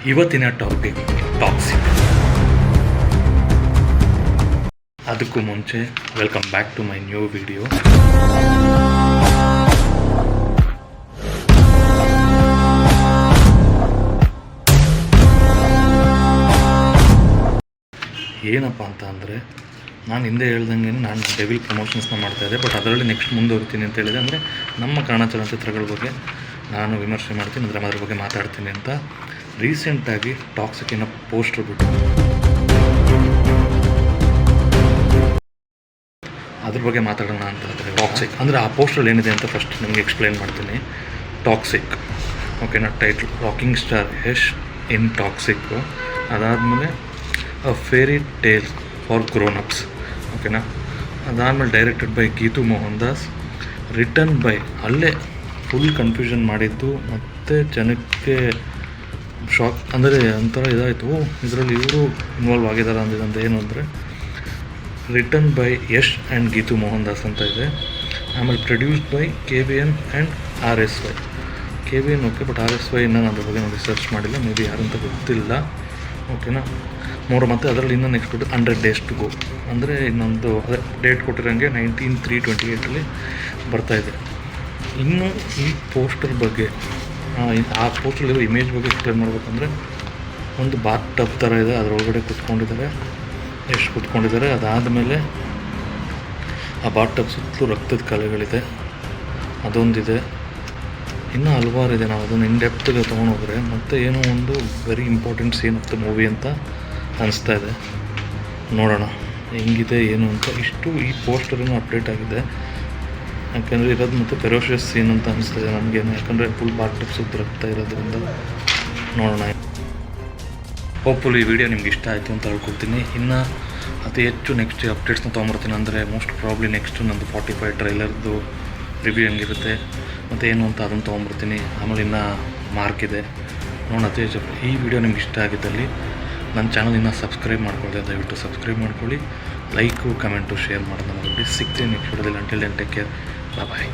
ಇವತ್ತಿನ topic Toxic. ಅದಕ್ಕೂ ಮುಂಚೆ welcome back to my new video. ಏನಪ್ಪ ಅಂತ ಅಂದರೆ, ನಾನು ಹಿಂದೆ ಹೇಳ್ದಂಗೆ ನಾನು ಡೆವಿಲ್ ಪ್ರಮೋಷನ್ಸ್ನ ಮಾಡ್ತಾಯಿದ್ದೆ. ಬಟ್ ಅದರಲ್ಲಿ ನೆಕ್ಸ್ಟ್ ಮುಂದುವರಿತೀನಿ ಅಂತ ಹೇಳಿದೆ. ಅಂದರೆ ನಮ್ಮ ಕನ್ನಡ ಚಲನಚಿತ್ರಗಳ ಬಗ್ಗೆ ನಾನು ವಿಮರ್ಶೆ ಮಾಡ್ತೀನಿ, ಅದ್ರ ಬಗ್ಗೆ ಮಾತಾಡ್ತೀನಿ ಅಂತ ರೀಸೆಂಟಾಗಿ ಟಾಕ್ಸಿಕ್ಕಿನ ಪೋಸ್ಟರ್ ಬಿಟ್ಟು ಅದ್ರ ಬಗ್ಗೆ ಮಾತಾಡೋಣ ಅಂತ ಹೇಳ್ತಾರೆ. ಟಾಕ್ಸಿಕ್ ಅಂದರೆ ಆ ಪೋಸ್ಟರಲ್ಲಿ ಏನಿದೆ ಅಂತ ಫಸ್ಟ್ ನಿಮಗೆ ಎಕ್ಸ್ಪ್ಲೈನ್ ಮಾಡ್ತೀನಿ. ಟಾಕ್ಸಿಕ್ ಓಕೆನಾ, title rocking star Yash in toxic. ಅದಾದಮೇಲೆ a fairy tale for grown ups ಓಕೆನಾ. ಅದಾದಮೇಲೆ directed by Geetu Mohan Das, written by, ಅಲ್ಲೇ ಫುಲ್ ಕನ್ಫ್ಯೂಷನ್ ಮಾಡಿದ್ದು ಮತ್ತು ಜನಕ್ಕೆ ಶಾಕ್ ಅಂದರೆ ಒಂಥರ ಇದಾಯಿತು, ಇದರಲ್ಲಿ ಇವರು ಇನ್ವಾಲ್ವ್ ಆಗಿದ್ದಾರೆ ಅಂದಿದಂತ. ಏನು ಅಂದರೆ written by Yash and Geetu Mohan Das ಅಂತ ಇದೆ. ಆಮೇಲೆ produced by KBN and RSY. KBN okay, but RSY ನಾನು ಅದ್ರ ಬಗ್ಗೆ ನಾನು ರಿಸರ್ಚ್ ಮಾಡಿಲ್ಲ, ಮೇ ಬಿ ಯಾರಂತ ಗೊತ್ತಿಲ್ಲ ಓಕೆನಾ. ಮತ್ತು ಅದರಲ್ಲಿ ಇನ್ನೂ ನೆಕ್ಸ್ಟ್ 100 Days to Go ಅಂದರೆ ಇನ್ನೊಂದು ಅದೇ ಡೇಟ್ ಕೊಟ್ಟಿರೋಂಗೆ 19/3/28 ಬರ್ತಾಯಿದೆ. ಇನ್ನು ಈ ಪೋಸ್ಟರ್ ಬಗ್ಗೆ, ಆ ಪೋಸ್ಟರ್ಲಿರೋ ಇಮೇಜ್ ಬಗ್ಗೆ ಎಕ್ಸ್ಪ್ಲೇನ್ ಮಾಡಬೇಕಂದ್ರೆ, ಒಂದು ಬಾತ್ ಟಬ್ ಥರ ಇದೆ, ಅದರೊಳಗಡೆ ಕೂತ್ಕೊಂಡಿದ್ದಾರೆ, ಎಷ್ಟು ಕೂತ್ಕೊಂಡಿದ್ದಾರೆ. ಅದಾದಮೇಲೆ ಆ ಬಾತ್ ಟಬ್ ಸುತ್ತಲೂ ರಕ್ತದ ಕಲೆಗಳಿದೆ, ಅದೊಂದಿದೆ. ಇನ್ನೂ ಹಲವಾರು ಇದೆ. ನಾವು ಅದನ್ನು ಇನ್ಡೆಪ್ತ್ಗೆ ತೊಗೊಂಡೋಗ್ರೆ ಮತ್ತು ಏನೋ ಒಂದು very important scene of the movie ಅಂತ ಅನಿಸ್ತಾ ಇದೆ. ನೋಡೋಣ ಹೆಂಗಿದೆ ಏನು ಅಂತ. ಇಷ್ಟು ಈ ಪೋಸ್ಟರಿನೂ ಅಪ್ಡೇಟ್ ಆಗಿದೆ, ಯಾಕೆಂದರೆ ಇರೋದು ಮತ್ತು ಫೆರೋಷಿಯಸ್ ಸೀನ್ ಅಂತ ಅನಿಸ್ತದೆ ನಮಗೇನು, ಯಾಕಂದರೆ ಫುಲ್ ಬಾತ್ ಟಬ್ ಸುತ್ತ ರಕ್ತ ಇರೋದ್ರಿಂದ. ನೋಡೋಣ. ಹೋಪ್ಫುಲಿ ಈ ವಿಡಿಯೋ ನಿಮ್ಗೆ ಇಷ್ಟ ಆಯಿತು ಅಂತ ಹೇಳ್ಕೊಡ್ತೀನಿ. ಇನ್ನು ಅತಿ ಹೆಚ್ಚು ನೆಕ್ಸ್ಟ್ ಅಪ್ಡೇಟ್ಸ್ನ ತೊಗೊಂಬರ್ತೀನಿ. ಅಂದರೆ ಮೋಸ್ಟ್ ಪ್ರಾಬ್ಲಿ ನೆಕ್ಸ್ಟು ನಂದು 45 ಟ್ರೈಲರ್ದು ರಿವ್ಯೂ ಹೆಂಗಿರುತ್ತೆ ಮತ್ತು ಏನು ಅಂತ ಅದನ್ನು ತೊಗೊಂಬರ್ತೀನಿ. ಆಮೇಲೆ ಇನ್ನೂ ಮಾರ್ಕ್ ಇದೆ ನೋಡೋಣ. ಅತಿ ಹೆಚ್ಚು ಈ ವಿಡಿಯೋ ನಿಮ್ಗೆ ಇಷ್ಟ ಆಗಿದ್ದಲ್ಲಿ ನನ್ನ ಚಾನಲ್ ಇನ್ನೂ ಸಬ್ಸ್ಕ್ರೈಬ್ ಮಾಡ್ಕೊಳ್ಳಿ, ದಯವಿಟ್ಟು ಸಬ್ಸ್ಕ್ರೈಬ್ ಮಾಡ್ಕೊಳ್ಳಿ. ಲೈಕು ಕಮೆಂಟು ಶೇರ್ ಮಾಡೋದನ್ನು ನೋಡಿ. ಸಿಗ್ತೀನಿ ನೆಕ್ಸ್ಟ್ ವಿಡಿಯೋದಲ್ಲಿ. ಅಂಟಿಲ್ ದೆನ್ ಟೇಕ್ ಕೇರ್, ಬಾಯ್.